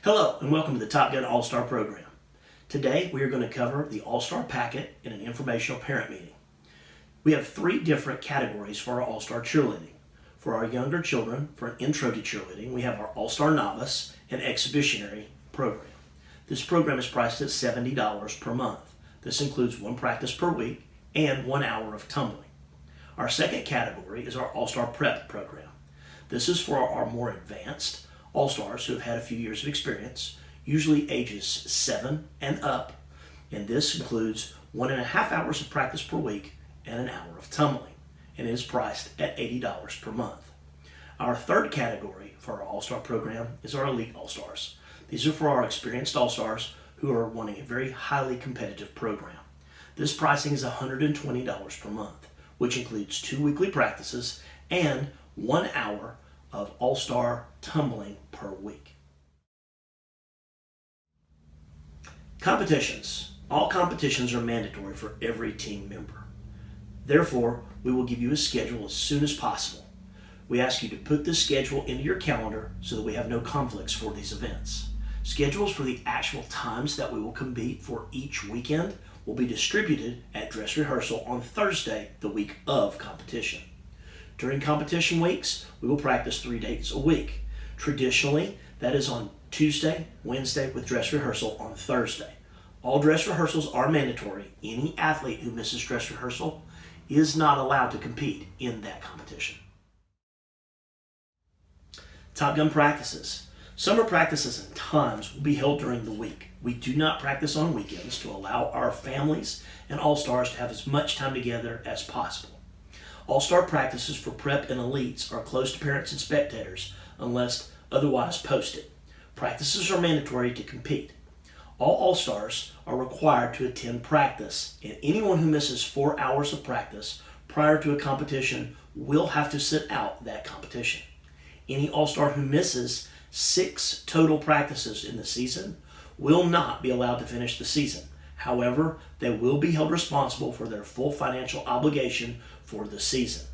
Hello and welcome to the Top Gun All-Star program. Today we are going to cover the All-Star packet in an informational parent meeting. We have 3 different categories for our All-Star cheerleading. For our younger children, for an intro to cheerleading, we have our All-Star Novice and Exhibitionary program. This program is priced at $70 per month. This includes 1 practice per week and 1 hour of tumbling. Our second category is our All-Star Prep program. This is for our more advanced All-Stars who have had a few years of experience, usually ages 7 and up, and this includes 1.5 hours of practice per week and an hour of tumbling, and is priced at $80 per month. Our third category for our All-Star program is our Elite All-Stars. These are for our experienced All-Stars who are wanting a very highly competitive program. This pricing is $120 per month, which includes 2 weekly practices and 1 hour of All-Star tumbling per week. Competitions. All competitions are mandatory for every team member. Therefore, we will give you a schedule as soon as possible. We ask you to put this schedule into your calendar so that we have no conflicts for these events. Schedules for the actual times that we will compete for each weekend will be distributed at dress rehearsal on Thursday, the week of competition. During competition weeks, we will practice 3 days a week. Traditionally, that is on Tuesday, Wednesday, with dress rehearsal on Thursday. All dress rehearsals are mandatory. Any athlete who misses dress rehearsal is not allowed to compete in that competition. Top Gun practices. Summer practices and times will be held during the week. We do not practice on weekends to allow our families and All-Stars to have as much time together as possible. All-Star practices for prep and elites are closed to parents and spectators unless otherwise posted. Practices are mandatory to compete. All All-Stars are required to attend practice, and anyone who misses 4 hours of practice prior to a competition will have to sit out that competition. Any All-Star who misses 6 total practices in the season will not be allowed to finish the season. However, they will be held responsible for their full financial obligation for the season.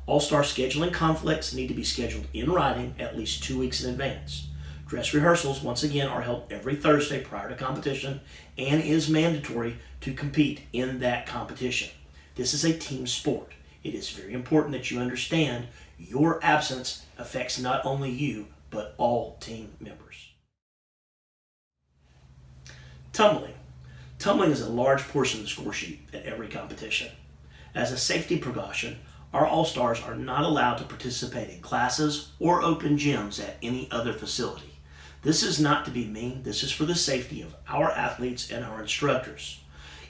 All-Star scheduling conflicts need to be scheduled in writing at least 2 weeks in advance. Dress rehearsals, once again, are held every Thursday prior to competition and is mandatory to compete in that competition. This is a team sport. It is very important that you understand your absence affects not only you, but all team members. Tumbling. Tumbling is a large portion of the score sheet at every competition. As a safety precaution, our All-Stars are not allowed to participate in classes or open gyms at any other facility. This is not to be mean, this is for the safety of our athletes and our instructors.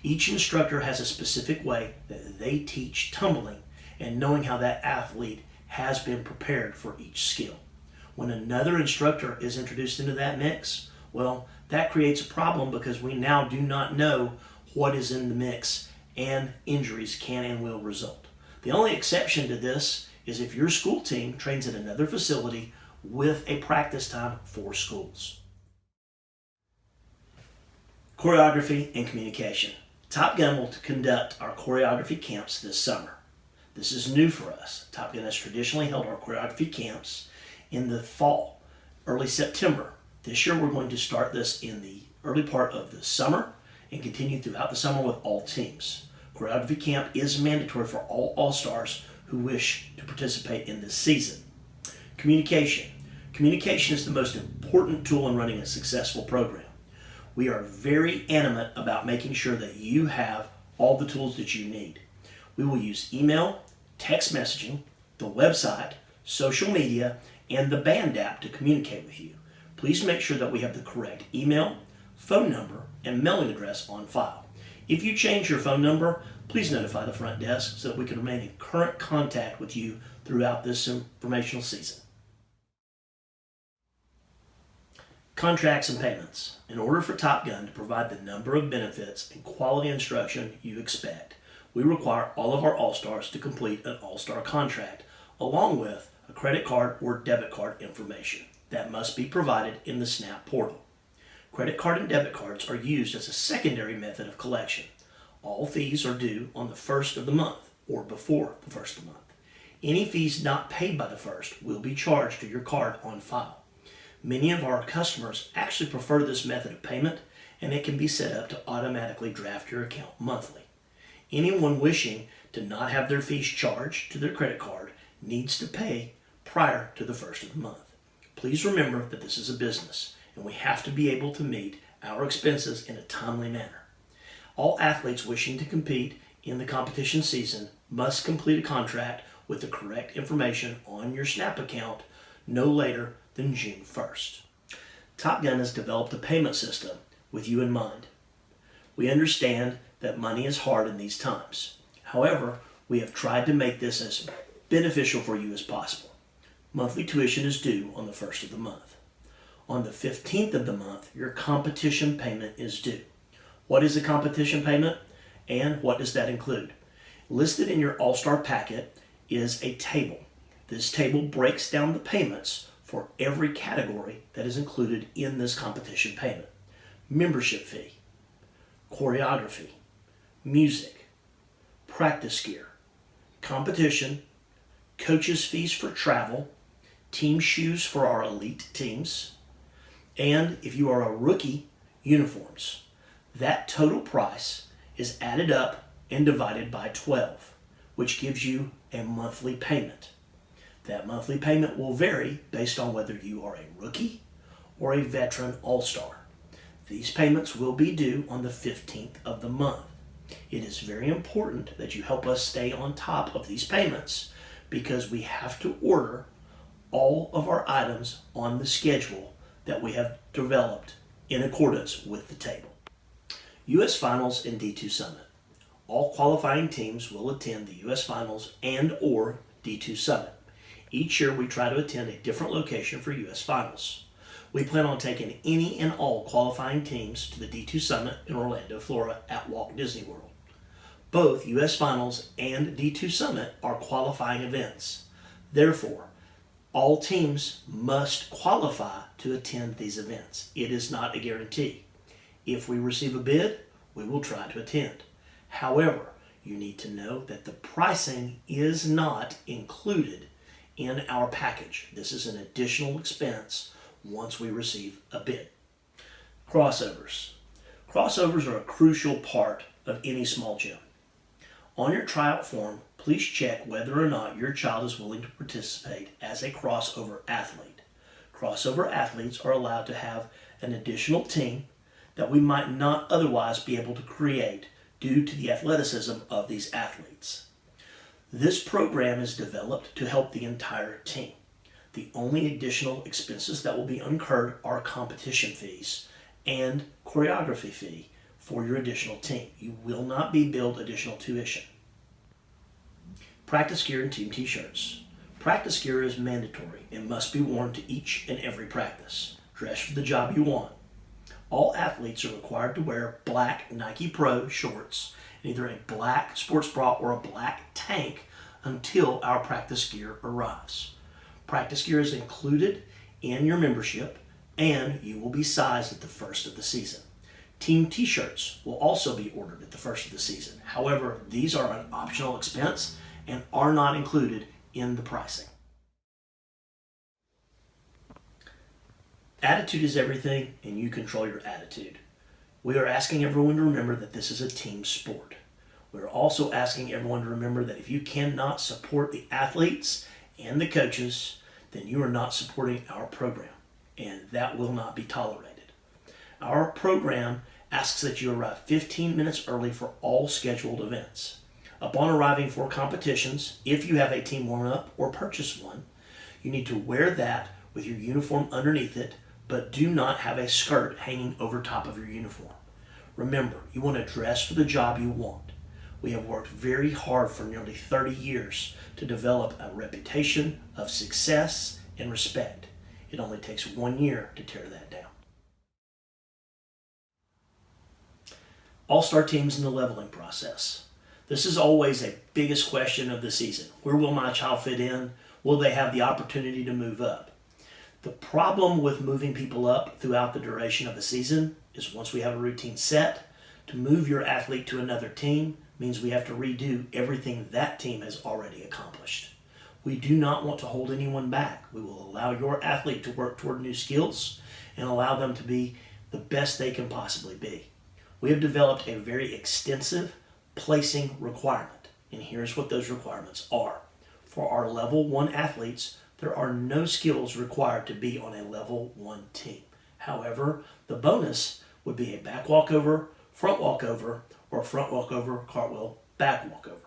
Each instructor has a specific way that they teach tumbling and knowing how that athlete has been prepared for each skill. When another instructor is introduced into that mix, well, that creates a problem because we now do not know what is in the mix and injuries can and will result. The only exception to this is if your school team trains at another facility with a practice time for schools. Choreography and communication. Top Gun will conduct our choreography camps this summer. This is new for us. Top Gun has traditionally held our choreography camps in the fall, early September. This year we're going to start this in the early part of the summer and continue throughout the summer with all teams. Choreography camp is mandatory for all All-Stars who wish to participate in this season. Communication. Communication is the most important tool in running a successful program. We are very animate about making sure that you have all the tools that you need. We will use email, text messaging, the website, social media, and the band app to communicate with you. Please make sure that we have the correct email, phone number, and mailing address on file. If you change your phone number, please notify the front desk so that we can remain in current contact with you throughout this informational season. Contracts and payments. In order for Top Gun to provide the number of benefits and quality instruction you expect, we require all of our All-Stars to complete an All-Star contract along with a credit card or debit card information that must be provided in the SNAP portal. Credit card and debit cards are used as a secondary method of collection. All fees are due on the first of the month or before the first of the month. Any fees not paid by the first will be charged to your card on file. Many of our customers actually prefer this method of payment, and it can be set up to automatically draft your account monthly. Anyone wishing to not have their fees charged to their credit card needs to pay prior to the first of the month. Please remember that this is a business, and we have to be able to meet our expenses in a timely manner. All athletes wishing to compete in the competition season must complete a contract with the correct information on your SNAP account no later than June 1st. Top Gun has developed a payment system with you in mind. We understand that money is hard in these times. However, we have tried to make this as beneficial for you as possible. Monthly tuition is due on the 1st of the month. On the 15th of the month, your competition payment is due. What is a competition payment, and what does that include? Listed in your All-Star packet is a table. This table breaks down the payments for every category that is included in this competition payment. Membership fee, choreography, music, practice gear, competition, coaches' fees for travel, team shoes for our elite teams, and if you are a rookie, uniforms. That total price is added up and divided by 12, which gives you a monthly payment. That monthly payment will vary based on whether you are a rookie or a veteran all-star. These payments will be due on the 15th of the month. It is very important that you help us stay on top of these payments because we have to order all of our items on the schedule that we have developed in accordance with the table. U.S. Finals and D2 Summit. All qualifying teams will attend the U.S. Finals and or D2 Summit. Each year we try to attend a different location for U.S. Finals. We plan on taking any and all qualifying teams to the D2 Summit in Orlando, Florida at Walt Disney World. Both U.S. Finals and D2 Summit are qualifying events. Therefore, all teams must qualify to attend these events. It is not a guarantee. If we receive a bid, we will try to attend. However, you need to know that the pricing is not included in our package. This is an additional expense once we receive a bid. Crossovers. Crossovers are a crucial part of any small gym. On your tryout form, please check whether or not your child is willing to participate as a crossover athlete. Crossover athletes are allowed to have an additional team that we might not otherwise be able to create due to the athleticism of these athletes. This program is developed to help the entire team. The only additional expenses that will be incurred are competition fees and choreography fee for your additional team. You will not be billed additional tuition. Practice gear and team t-shirts. Practice gear is mandatory and must be worn to each and every practice. Dress for the job you want. All athletes are required to wear black Nike Pro shorts and either a black sports bra or a black tank until our practice gear arrives. Practice gear is included in your membership and you will be sized at the first of the season. Team t-shirts will also be ordered at the first of the season. However, these are an optional expense and are not included in the pricing. Attitude is everything, and you control your attitude. We are asking everyone to remember that this is a team sport. We're also asking everyone to remember that if you cannot support the athletes and the coaches, then you are not supporting our program, and that will not be tolerated. Our program asks that you arrive 15 minutes early for all scheduled events. Upon arriving for competitions, if you have a team warm-up or purchase one, you need to wear that with your uniform underneath it, but do not have a skirt hanging over top of your uniform. Remember, you want to dress for the job you want. We have worked very hard for nearly 30 years to develop a reputation of success and respect. It only takes 1 year to tear that down. All-star teams in the leveling process. This is always a biggest question of the season. Where will my child fit in? Will they have the opportunity to move up? The problem with moving people up throughout the duration of the season is once we have a routine set, to move your athlete to another team means we have to redo everything that team has already accomplished. We do not want to hold anyone back. We will allow your athlete to work toward new skills and allow them to be the best they can possibly be. We have developed a very extensive placing requirement, and here's what those requirements are. For our level 1 athletes, there are no skills required to be on a level 1 team. However, the bonus would be a back walkover, front walkover, or front walkover, cartwheel, back walkover.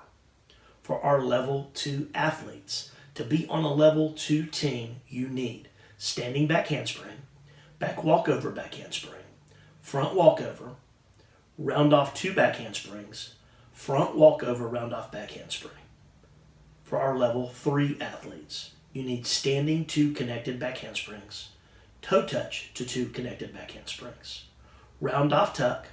For our level 2 athletes, to be on a level 2 team, you need standing back handspring, back walkover back handspring, front walkover, round off 2 back handsprings, front walkover round off back handspring. For our level 3 athletes, you need standing 2 connected back handsprings, toe touch to 2 connected back handsprings, round off tuck,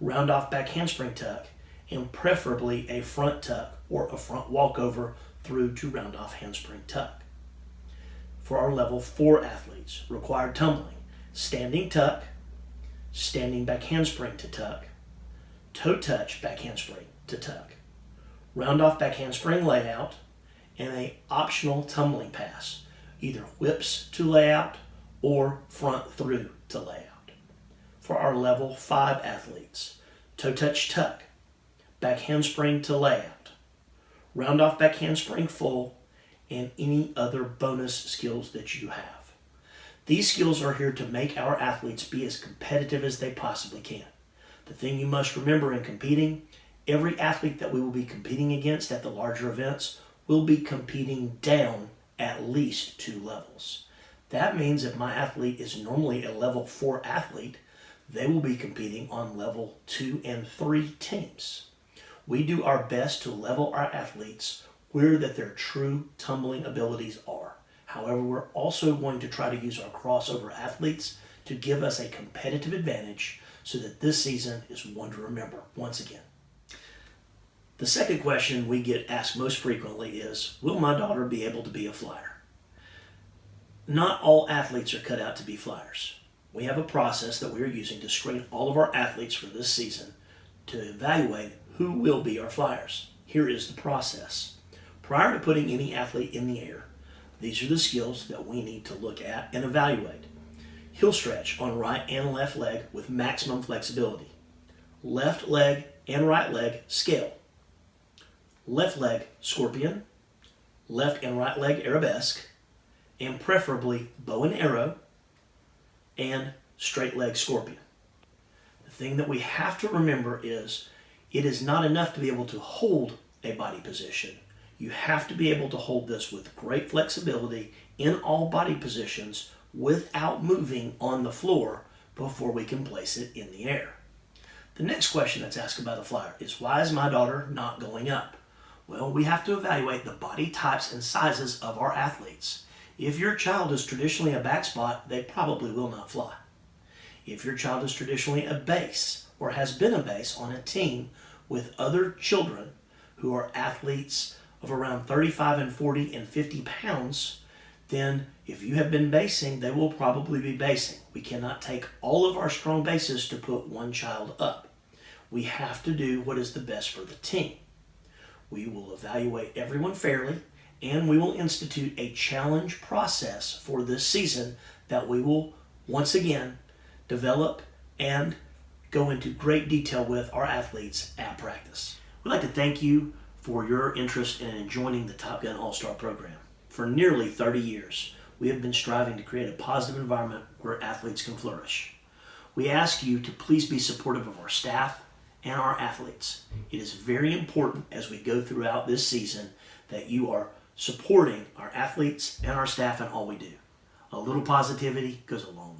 round off back handspring tuck, and preferably a front tuck or a front walkover through to round off handspring tuck. For our level 4 athletes, required tumbling, standing tuck, standing back handspring to tuck, toe touch back handspring to tuck, round off back handspring layout, and a optional tumbling pass, either whips to layout or front through to layout. For our level 5 athletes, toe touch tuck, back handspring to layout, round off back handspring full, and any other bonus skills that you have. These skills are here to make our athletes be as competitive as they possibly can. The thing you must remember in competing, every athlete that we will be competing against at the larger events will be competing down at least 2 levels. That means if my athlete is normally a level 4 athlete, they will be competing on level 2 and 3 teams. We do our best to level our athletes where that their true tumbling abilities are. However, we're also going to try to use our crossover athletes to give us a competitive advantage so that this season is one to remember once again. The second question we get asked most frequently is, will my daughter be able to be a flyer? Not all athletes are cut out to be flyers. We have a process that we are using to screen all of our athletes for this season to evaluate who will be our flyers. Here is the process. Prior to putting any athlete in the air, these are the skills that we need to look at and evaluate. Heel stretch on right and left leg with maximum flexibility. Left leg and right leg scale. Left leg scorpion. Left and right leg arabesque. And preferably bow and arrow and straight leg scorpion. The thing that we have to remember is it is not enough to be able to hold a body position. You have to be able to hold this with great flexibility in all body positions without moving on the floor before we can place it in the air. The next question that's asked about the flyer is, why is my daughter not going up? Well, we have to evaluate the body types and sizes of our athletes. If your child is traditionally a back spot, they probably will not fly. If your child is traditionally a base or has been a base on a team with other children who are athletes of around 35 and 40 and 50 pounds, then if you have been basing, they will probably be basing. We cannot take all of our strong bases to put one child up. We have to do what is the best for the team. We will evaluate everyone fairly, and we will institute a challenge process for this season that we will once again develop and go into great detail with our athletes at practice. We'd like to thank you for your interest in joining the Top Gun All-Star program. For nearly 30 years, we have been striving to create a positive environment where athletes can flourish. We ask you to please be supportive of our staff and our athletes. It is very important as we go throughout this season that you are supporting our athletes and our staff in all we do. A little positivity goes a long way.